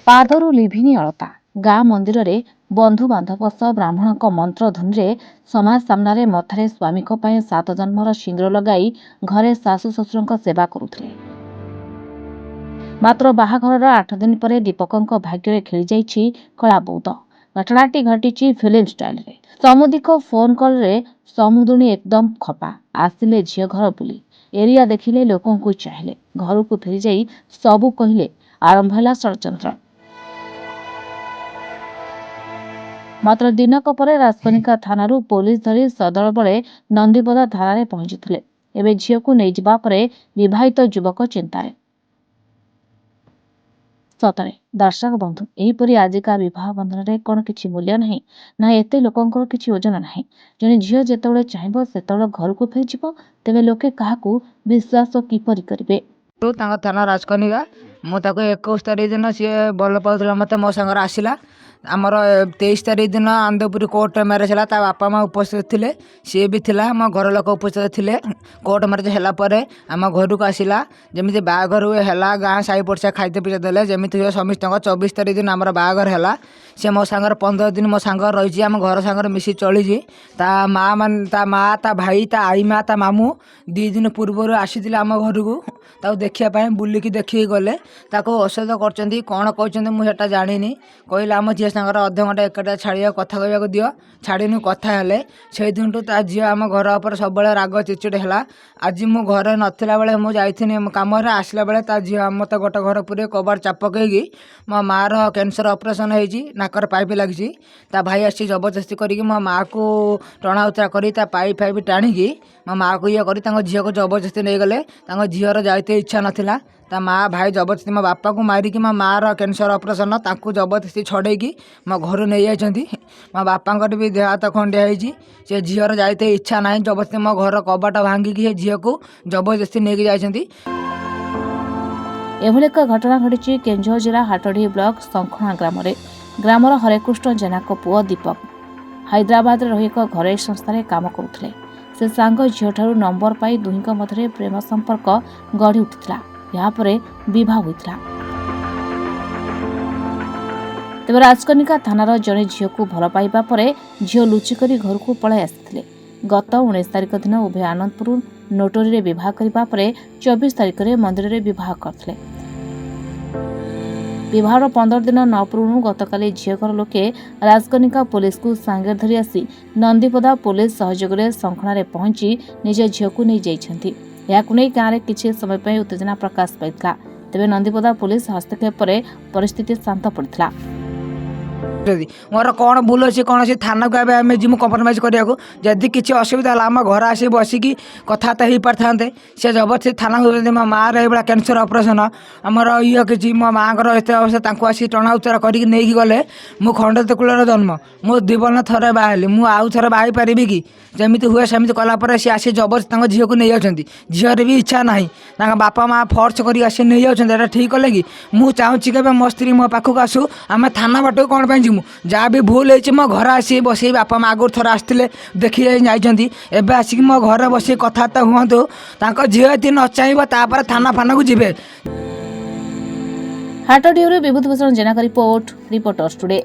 ପାଦରୁ ଲିଭିନି ଅଳତା। ଗାଁ ମନ୍ଦିରରେ ବନ୍ଧୁବାନ୍ଧବ ସହ ବ୍ରାହ୍ମଣଙ୍କ ମନ୍ତ୍ରଧ୍ୱନିରେ ସମାଜ ସାମ୍ନାରେ ମଥାରେ ସ୍ୱାମୀଙ୍କ ପାଇଁ 7 ଜନ୍ମର ସିନ୍ଦୁର ଲଗାଇ ଘରେ ଶାଶୁ ଶ୍ୱଶୁରଙ୍କ ସେବା କରୁଥିଲେ। ମାତ୍ର ବାହାଘରର 8 ଦିନ ପରେ ଦୀପକଙ୍କ ଭାଗ୍ୟରେ ଖେଳିଯାଇଛି କଳାବୌଦ। ଘଟଣାଟି ଘଟିଛି ଫିଲ୍ମ ଷ୍ଟାଇଲରେ। ସମୁଦିଙ୍କ ଫୋନ୍ କଲ୍ରେ ସମୁଦୁଣୀ ଏକଦମ ଖପା। ଆସିଲେ ଝିଅ ଘର ବୁଲି, ଏରିଆ ଦେଖିଲେ, ଲୋକଙ୍କୁ ଚାହିଁଲେ, ଘରକୁ ଫେରିଯାଇ ସବୁ କହିଲେ। ଆରମ୍ଭ ହେଲା ଷଡ଼ଯନ୍ତ୍ର। ମାତ୍ର ଦିନକ ପରେ ରାଜକନିକା ଥାନାରୁ ପୋଲିସ ଧରି ସଦଳ ବଳେ ନନ୍ଦିପଦା ଥାନାରେ ପହଞ୍ଚିଥିଲେ। ଏବେ ଝିଅକୁ ନେଇଯିବା ପରେ ବିବାହିତ ଯୁବକ ଚିନ୍ତାରେ। ସତରେ ଦର୍ଶକ ବନ୍ଧୁ, ଏହିପରି ଆଜିକା ବିବାହ ବନ୍ଧନରେ କ'ଣ କିଛି ମୂଲ୍ୟ ନାହିଁ? ନା ଏତେ ଲୋକଙ୍କର କିଛି ଓଜନ ନାହିଁ? ଜଣେ ଝିଅ ଯେତେବେଳେ ଚାହିଁବ ସେତେବେଳେ ଘରକୁ ଫେରିଯିବ। ତେବେ ଲୋକେ କାହାକୁ ବିଶ୍ୱାସ କିପରି କରିବେ? ତାଙ୍କ ଥାନା ରାଜକନିକା। ମୁଁ ତାକୁ 21 ତାରିଖ ଦିନ ସିଏ ଭଲ ପାଉଥିଲା ମୋତେ, ମୋ ସାଙ୍ଗରେ ଆସିଲା। ଆମର 23 ତାରିଖ ଦିନ ଆନ୍ଦପୁର କୋର୍ଟ ମ୍ୟାରେଜ ହେଲା। ତା ବାପା ମା ଉପସ୍ଥିତ ଥିଲେ, ସିଏ ବି ଥିଲା, ଆମ ଘର ଲୋକ ଉପସ୍ଥିତ ଥିଲେ। କୋର୍ଟ ମ୍ୟାରେଜ ହେଲା ପରେ ଆମ ଘରକୁ ଆସିଲା। ଯେମିତି ବାହାଘର ହେଲା, ଗାଁ ସାହି ପଡ଼ିଶା ଖାଇତେ ପିଇତେ ଦେଲେ, ଯେମିତି ହୁଏ ସମସ୍ତଙ୍କ। 24 ତାରିଖ ଦିନ ଆମର ବାହାଘର ହେଲା। ସେ ମୋ ସାଙ୍ଗରେ 15 ଦିନ ମୋ ସାଙ୍ଗରେ ରହିଛି, ଆମ ଘର ସାଙ୍ଗରେ ମିଶି ଚଳିଛି। ତା ମା ମାନେ, ତା ମା, ତା ଭାଇ, ତା ଆଈ ମା, ତା ମାମୁଁ 2 ଦିନ ପୂର୍ବରୁ ଆସିଥିଲେ ଆମ ଘରକୁ ତାକୁ ଦେଖିବା ପାଇଁ। ବୁଲିକି ଦେଖିକି ଗଲେ। ତାକୁ ଔଷଧ କରିଛନ୍ତି, କ'ଣ କହିଛନ୍ତି ମୁଁ ସେଟା ଜାଣିନି। କହିଲେ ଆମ ଝିଅ ସାଙ୍ଗରେ ଅଧଘଣ୍ଟା ଏକାଟା ଛାଡ଼ିବା କଥା କହିବାକୁ ଦିଅ। ଛାଡ଼ିନୁ, କଥା ହେଲେ। ସେଇଦିନଠୁ ତା ଝିଅ ଆମ ଘର ଉପରେ ସବୁବେଳେ ରାଗ ଚିଚିଡ଼ି ହେଲା। ଆଜି ମୁଁ ଘରେ ନଥିଲା ବେଳେ ମୁଁ ଯାଇଥିଲି କାମରେ, ଆସିଲା ବେଳେ ତା ଝିଅ ମୋତେ ଗୋଟେ ଘର ପୁରେଇ କବାଟ ଚାପ ପକେଇକି, ମୋ ମାଆର କ୍ୟାନ୍ସର ଅପରେସନ୍ ହେଇଛି, ନାକରେ ପାଇପ୍ ଲାଗିଛି। ତା ଭାଇ ଆସି ଜବରଦସ୍ତି କରିକି ମୋ ମାଆକୁ ଟଣା ଉତରା କରି ତା ପାଇପ୍ ଫାଇପ୍ ଟାଣିକି ମୋ ମାଆକୁ ଇଏ କରି ତାଙ୍କ ଝିଅକୁ ଜବରଦସ୍ତି ନେଇଗଲେ। ତାଙ୍କ ଝିଅର ଯାଇତେ ଇଚ୍ଛା ନଥିଲା। ତା ମା ଭାଇ ଜବରଦସ୍ତି ମୋ ବାପାକୁ ମାରିକି ମୋ ମାଆର କ୍ୟାନ୍ସର ଅପରେସନ୍ ତାଙ୍କୁ ଜବରଦସ୍ତି ଛଡ଼େଇକି ମୋ ଘରୁ ନେଇଯାଇଛନ୍ତି। ମୋ ବାପାଙ୍କର ବି ଦେହ ହାତ ଖଣ୍ଡିଆ ହେଇଛି। ସେ ଝିଅର ଯାଇତେ ଇଚ୍ଛା ନାହିଁ, ଜବରଦସ୍ତି ମୋ ଘର କବାଟ ଭାଙ୍ଗିକି ସେ ଝିଅକୁ ଜବରଦସ୍ତି ନେଇକି ଯାଇଛନ୍ତି। ଏଭଳି ଏକ ଘଟଣା ଘଟିଛି କେନ୍ଦୁଝର ଜିଲ୍ଲା ହାଟଡିହି ବ୍ଲକ ଶଙ୍ଖଣା ଗ୍ରାମରେ। ଗ୍ରାମର ହରେକୃଷ୍ଣ ଜେନାଙ୍କ ପୁଅ ଦୀପକ ହାଇଦ୍ରାବାଦରେ ରହି ଏକ ଘରୋଇ ସଂସ୍ଥାରେ କାମ କରୁଥିଲେ। ସେ ସାଙ୍ଗ ଝିଅଠାରୁ ନମ୍ବର ପାଇ ଦୁହିଁଙ୍କ ମଧ୍ୟରେ ପ୍ରେମ ସମ୍ପର୍କ ଗଢ଼ି ଉଠିଥିଲା। ଏହାପରେ ବିବାହ ହୋଇଥିଲା। ତେବେ ରାଜକନିକା ଥାନାର ଜଣେ ଝିଅକୁ ଭଲ ପାଇବା ପରେ ଝିଅ ଲୁଚିକରି ଘରକୁ ପଳାଇ ଆସିଥିଲେ। ଗତ 19 ତାରିଖ ଦିନ ଉଭୟ ଆନନ୍ଦପୁର ନୋଟରୀରେ ବିବାହ କରିବା ପରେ 24 ତାରିଖରେ ମନ୍ଦିରରେ ବିବାହ କରିଥିଲେ। ବିବାହର 15 ଦିନ ନ ପୂର୍ବରୁ ଗତକାଲି ଝିଅ ଘର ଲୋକେ ରାଜକନିକା ପୋଲିସକୁ ସାଙ୍ଗରେ ଧରି ଆସି ନନ୍ଦିପଦା ପୋଲିସ ସହଯୋଗରେ ଶଙ୍ଖଣାରେ ପହଞ୍ଚି ନିଜ ଝିଅକୁ ନେଇଯାଇଛନ୍ତି। ଏହାକୁ ନେଇ ଗାଁରେ କିଛି ସମୟ ପାଇଁ ଉତ୍ତେଜନା ପ୍ରକାଶ ପାଇଥିଲା। ତେବେ ନନ୍ଦିପଦା ପୋଲିସ ହସ୍ତକ୍ଷେପ ପରେ ପରିସ୍ଥିତି ଶାନ୍ତ ପଡ଼ିଥିଲା। ମୋର କ'ଣ ଭୁଲ ଅଛି, କ'ଣ ଅଛି ଥାନାକୁ ଏବେ ଆମେ ଯିମୁ କମ୍ପ୍ରମାଇଜ୍ କରିବାକୁ। ଯଦି କିଛି ଅସୁବିଧା ହେଲା ଆମ ଘର ଆସି ବସିକି କଥାବାର୍ତ୍ତା ହେଇପାରିଥାନ୍ତେ। ସେ ଜବରଦସ୍ତି ଥାନାକୁ ମୋ ମାଆର ଏଇଭଳିଆ କ୍ୟାନ୍ସର ଅପରେସନ୍, ଆମର ଇଏ କିଛି, ମୋ ମାଆଙ୍କର ଏତେ ଅବସ୍ଥା, ତାଙ୍କୁ ଆସି ଟଣା ଉତ୍ତରା କରିକି ନେଇକି ଗଲେ। ମୁଁ ଖଣ୍ଡତ କୂଳର ଜନ୍ମ, ମୁଁ ଜୀବନ ଥରେ ବାହା ହେଲି, ମୁଁ ଆଉ ଥରେ ବାହା ହେଇପାରିବି କି? ଯେମିତି ହୁଏ ସେମିତି କଲା ପରେ ସିଏ ଆସି ଜବରଦସ୍ତି ତାଙ୍କ ଝିଅକୁ ନେଇଯାଉଛନ୍ତି। ଝିଅର ବି ଇଚ୍ଛା ନାହିଁ, ତାଙ୍କ ବାପା ମାଆ ଫୋର୍ସ କରିକି ଆସି ନେଇଯାଉଛନ୍ତି। ଏଇଟା ଠିକ୍ କଲେ କି? ମୁଁ ଚାହୁଁଛି କେବେ ମୋ ସ୍ତ୍ରୀ ମୋ ପାଖକୁ ଆସୁ, ଆମେ ଥାନା ବାଟକୁ କ'ଣ ପାଇଁ ଯିବୁ? ଯାହା ବି ଭୁଲ ହେଇଛି ମୋ ଘରେ ଆସିକି ବସିକି, ବାପା ମା ଆଗରୁ ଥରେ ଆସିଥିଲେ ଦେଖିକି ଯାଇଛନ୍ତି, ଏବେ ଆସିକି ମୋ ଘରେ ବସିକି କଥାବାର୍ତ୍ତା ହୁଅନ୍ତୁ। ତାଙ୍କ ଝିଅ ଯଦି ନ ଚାହିଁବ ତାପରେ ଥାନା ଫାନାକୁ ଯିବେ। ହାଟଡିହିରୁ ବିଭୂତି ଭୂଷଣ ଜେନାଙ୍କ ରିପୋର୍ଟ, ରିପୋର୍ଟର୍ସ ଟୁଡେ।